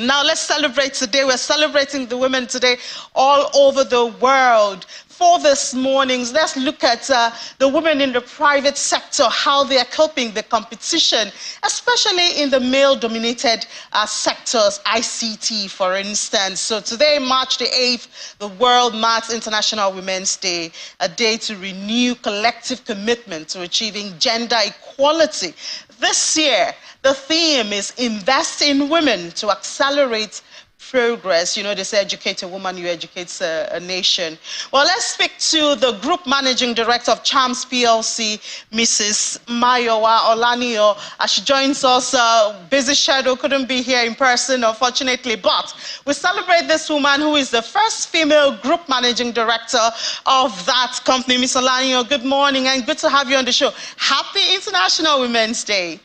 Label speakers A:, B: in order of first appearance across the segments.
A: Now let's celebrate today. We're celebrating the women today all over the world. For this morning, let's look at the women in the private sector, how they are coping the competition, especially in the male-dominated sectors, ICT, for instance. So today, March the 8th, the world marks International Women's Day, a day to renew collective commitment to achieving gender equality. This year, the theme is Invest in Women to Accelerate Progress. You know, they say educate a woman, you educate a nation. Well, let's speak to the Group Managing Director of Chams PLC, Mrs. Mayowa Olanio. She joins us, busy schedule, couldn't be here in person, unfortunately, but we celebrate this woman who is the first female Group Managing Director of that company. Ms. Olanio, good morning and good to have you on the show. Happy International Women's Day.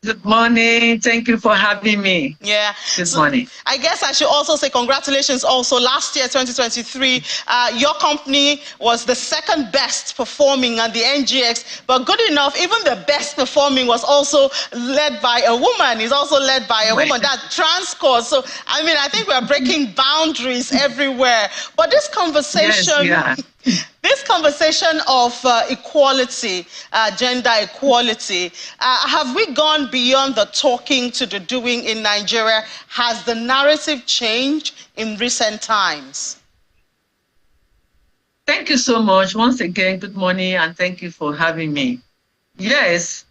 B: Good morning. Thank you for having me.
A: Yeah.
B: Good morning.
A: I guess I should also say congratulations also. Last year, 2023, your company was the second best performing at the NGX, but good enough, even the best performing was also led by a woman. It's also led by a woman, that Transcorp. So, I mean, I think we're breaking boundaries everywhere. But this conversation...
B: Yes,
A: this conversation of equality, gender equality, have we gone beyond the talking to the doing in Nigeria? Has the narrative changed in recent times?
B: Thank you so much. Once again, good morning, and thank you for having me. Yes,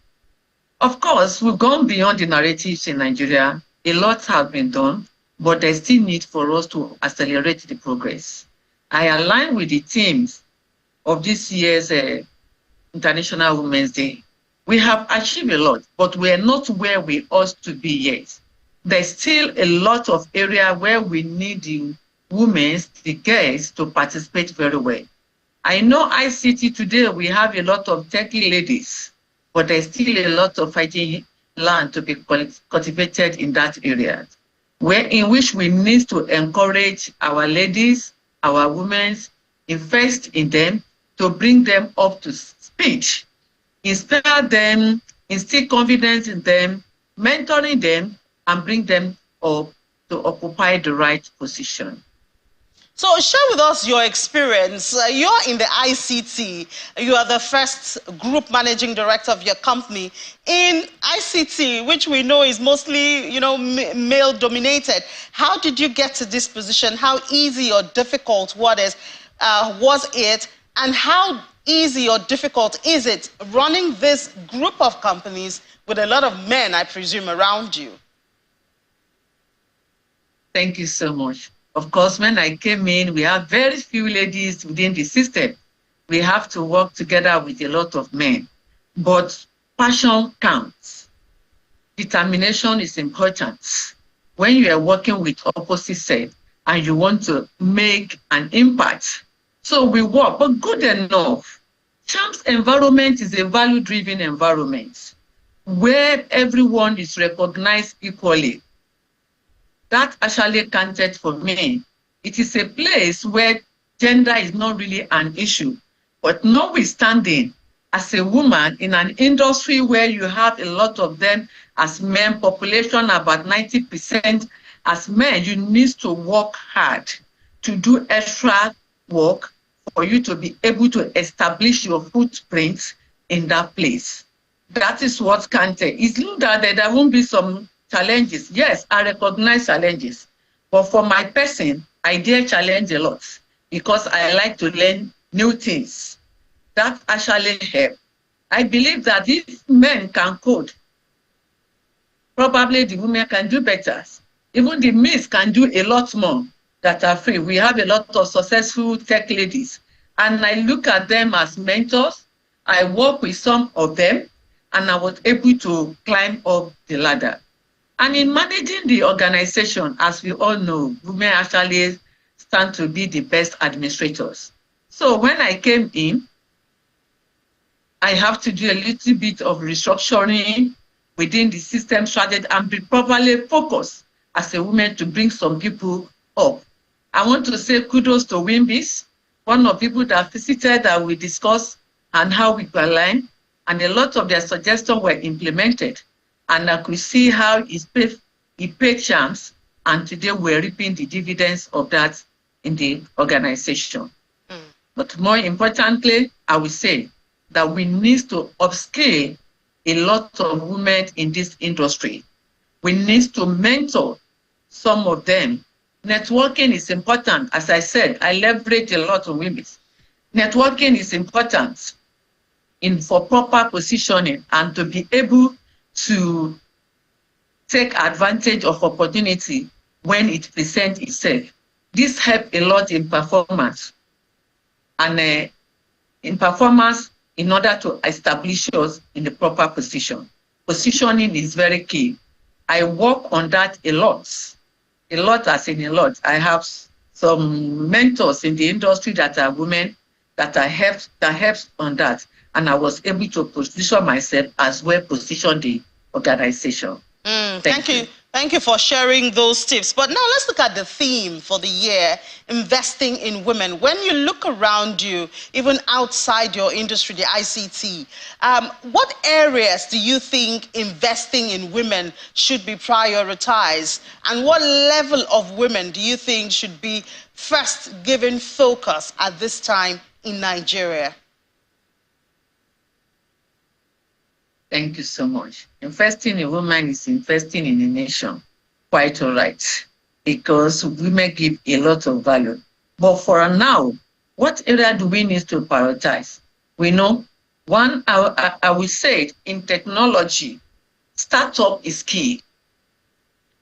B: of course, we've gone beyond the narratives in Nigeria. A lot has been done, but there's still need for us to accelerate the progress. I align with the themes of this year's International Women's Day. We have achieved a lot, but we are not where we ought to be yet. There's still a lot of area where we need the women, the girls, to participate very well. I know ICT today, we have a lot of techie ladies, but there's still a lot of fighting land to be cultivated in that area, in which we need to encourage our ladies, our women, invest in them to bring them up to speed, inspire them, instill confidence in them, mentoring them, and bring them up to occupy the right position.
A: So share with us your experience. You're in the ICT. You are the first Group Managing Director of your company in ICT, which we know is mostly, you know, male-dominated. How did you get to this position? How easy or difficult was it? And how easy or difficult is it running this group of companies with a lot of men, I presume, around you?
B: Thank you so much. Of course, when I came in, we have very few ladies within the system. We have to work together with a lot of men. But passion counts. Determination is important. When you are working with opposite sex and you want to make an impact. So we work, but good enough. Chams environment is a value-driven environment where everyone is recognized equally. That actually counted for me. It is a place where gender is not really an issue. But notwithstanding, as a woman in an industry where you have a lot of them as men, population about 90% as men, you need to work hard to do extra work for you to be able to establish your footprint in that place. That is what counted. It's not that there won't be some challenges. Yes, I recognize challenges. But for my person, I dare challenge a lot because I like to learn new things. That actually helps. I believe that if men can code, probably the women can do better. Even the men can do a lot more that are free. We have a lot of successful tech ladies. And I look at them as mentors. I work with some of them, and I was able to climb up the ladder. And in managing the organization, as we all know, women actually stand to be the best administrators. So when I came in, I have to do a little bit of restructuring within the system strategy and be properly focused as a woman to bring some people up. I want to say kudos to Wimbis, one of the people that visited that we discussed and how we could align, and a lot of their suggestions were implemented. And I could see how it paid Chams and today we're reaping the dividends of that in the organization. But more importantly, I will say that we need to upscale a lot of women in this industry. We need to mentor some of them. Networking is important. As I said, I leverage a lot of women. Networking is important for proper positioning and to be able to take advantage of opportunity when it presents itself. This helps a lot in performance. And in performance, in order to establish us in the proper position. Positioning is very key. I work on that a lot as in a lot. I have some mentors in the industry that are women that helps on that. And I was able to position myself as well position the organization.
A: Thank you. Thank you for sharing those tips. But now let's look at the theme for the year, investing in women. When you look around you, even outside your industry, the ICT, what areas do you think investing in women should be prioritized? And what level of women do you think should be first given focus at this time in Nigeria?
B: Thank you so much. Investing in women is investing in a nation. Quite all right. Because women give a lot of value. But for now, what area do we need to prioritize? We know, one, I will say in technology, startup is key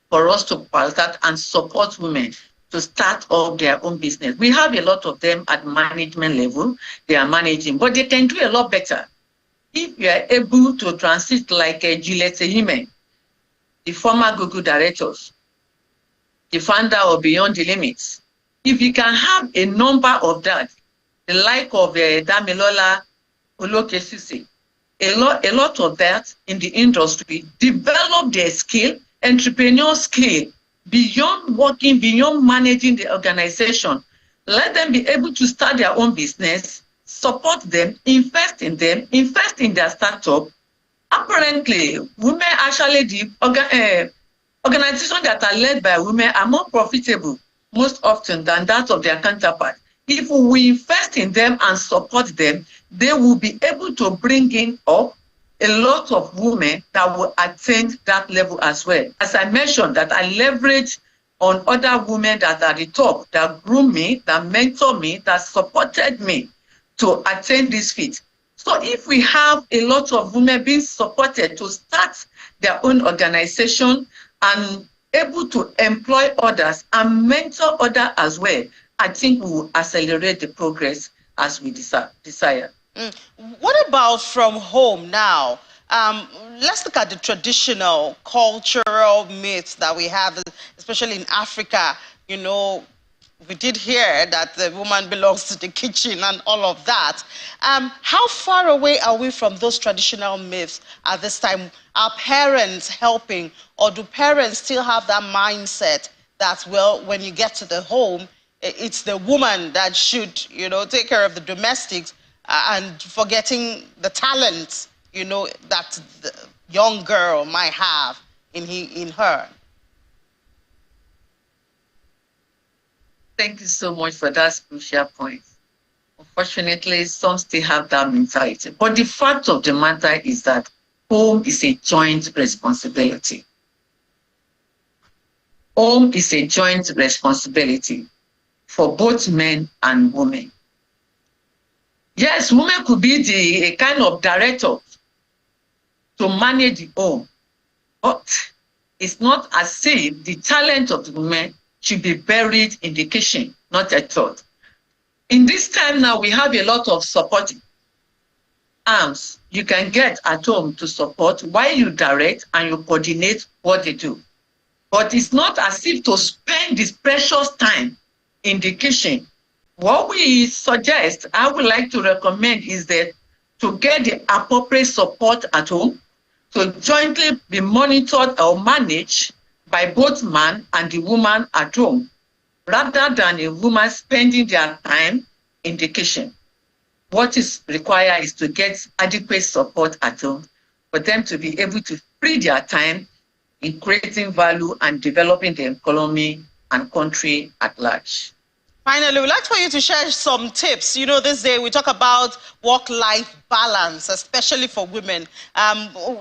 B: for us to prioritize and support women to start up their own business. We have a lot of them at management level. They are managing, but they can do a lot better. If you are able to transit like a Juliette Hime, the former Google directors, the founder of Beyond the Limits, if you can have a number of that, the like of Damilola Olokesisi, a lot of that in the industry, develop their skill, entrepreneurial skill, beyond working, beyond managing the organization. Let them be able to start their own business, support them, invest in their startup. Apparently, women actually, the organizations that are led by women are more profitable most often than that of their counterparts. If we invest in them and support them, they will be able to bring in up a lot of women that will attain that level as well. As I mentioned, that I leverage on other women that are at the top, that grew me, that mentor me, that supported me to attain this feat. So if we have a lot of women being supported to start their own organization and able to employ others and mentor others as well, I think we will accelerate the progress as we desire.
A: What about from home now? Let's look at the traditional cultural myths that we have, especially in Africa. You know, we did hear that the woman belongs to the kitchen and all of that. How far away are we from those traditional myths at this time? Are parents helping, or do parents still have that mindset that, well, when you get to the home, it's the woman that should, you know, take care of the domestics, and forgetting the talents, you know, that the young girl might have in her?
B: Thank you so much for that crucial point. Unfortunately, some still have that mentality. But the fact of the matter is that home is a joint responsibility. Home is a joint responsibility for both men and women. Yes, women could be a kind of director to manage the home, but it's not as if the talent of the women should be buried in the kitchen, not at all. In this time now, we have a lot of supporting arms you can get at home to support while you direct and you coordinate what they do. But it's not as if to spend this precious time in the kitchen. What we suggest, I would like to recommend, is that to get the appropriate support at home, to jointly be monitored or managed by both man and the woman at home, rather than a woman spending their time in the kitchen. What is required is to get adequate support at home for them to be able to free their time in creating value and developing the economy and country at large.
A: Finally, we'd like for you to share some tips. You know, this day we talk about work-life balance, especially for women.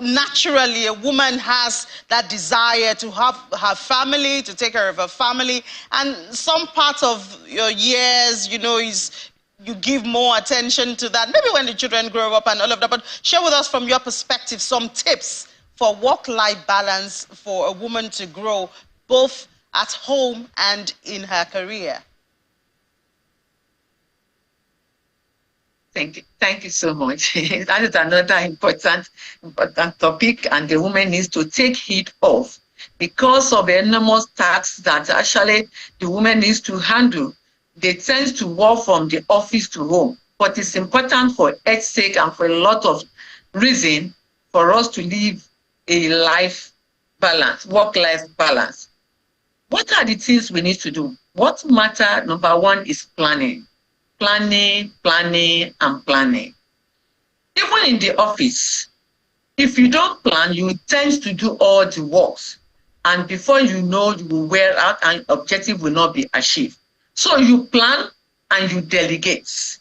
A: Naturally, a woman has that desire to have her family, to take care of her family. And some part of your years, you know, you give more attention to that. Maybe when the children grow up and all of that. But share with us from your perspective some tips for work-life balance for a woman to grow both at home and in her career.
B: Thank you so much. That is another important topic, and the woman needs to take heed of because of the enormous tasks that actually the woman needs to handle. They tend to work from the office to home, but it's important for its sake and for a lot of reason for us to live a life balance, work-life balance. What are the things we need to do? What matter, number one, is planning. Planning, and planning. Even in the office, if you don't plan, you tend to do all the works. And before you know, you will wear out and objective will not be achieved. So you plan and you delegate.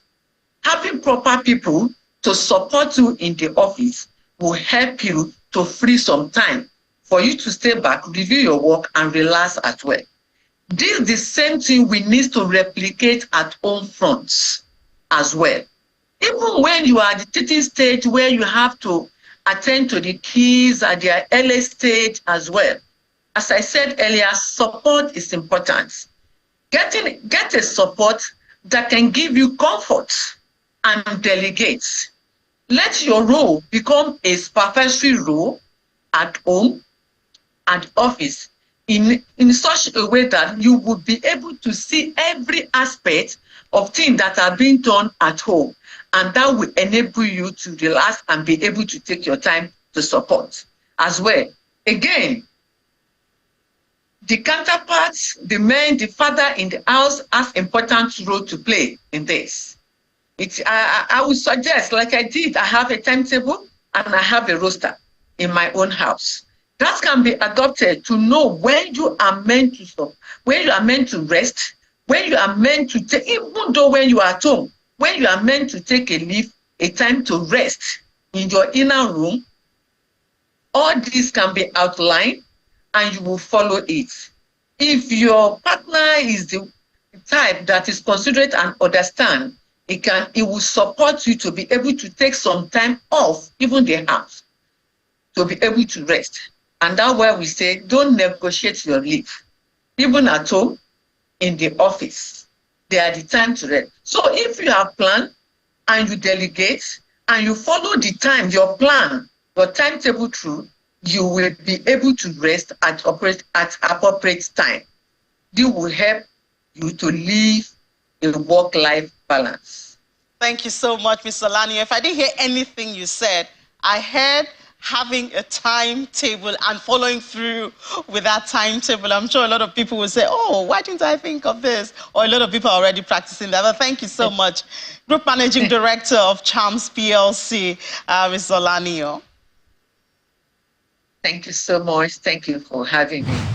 B: Having proper people to support you in the office will help you to free some time for you to stay back, review your work, and relax at work. This is the same thing we need to replicate at home fronts as well. Even when you are at the teaching stage where you have to attend to the kids at their early stage as well. As I said earlier, support is important. Get a support that can give you comfort and delegate. Let your role become a supervisory role at home, at office, in such a way that you would be able to see every aspect of things that are being done at home. And that will enable you to relax and be able to take your time to support as well. Again, the counterparts, the men, the father in the house has important role to play in this. I would suggest, like I did, I have a timetable and I have a roster in my own house. That can be adopted to know when you are meant to stop, when you are meant to rest, when you are meant to take, even though when you are at home, when you are meant to take a leave, a time to rest in your inner room. All this can be outlined and you will follow it. If your partner is the type that is considerate and understand, it will support you to be able to take some time off, even the house, to be able to rest. And that's why we say, don't negotiate your leave. Even at home, in the office, they are the time to rest. So if you have planned and you delegate and you follow the time, your plan, your timetable through, you will be able to rest at appropriate time. This will help you to live a work-life balance.
A: Thank you so much, Mr. Lani. If I didn't hear anything you said, I heard having a timetable and following through with that timetable. I'm sure a lot of people will say, oh, why didn't I think of this? Or a lot of people are already practicing that. But thank you so much. Group Managing Director of Chams PLC, Mr. Lani.
B: Thank you so much. Thank you for having me.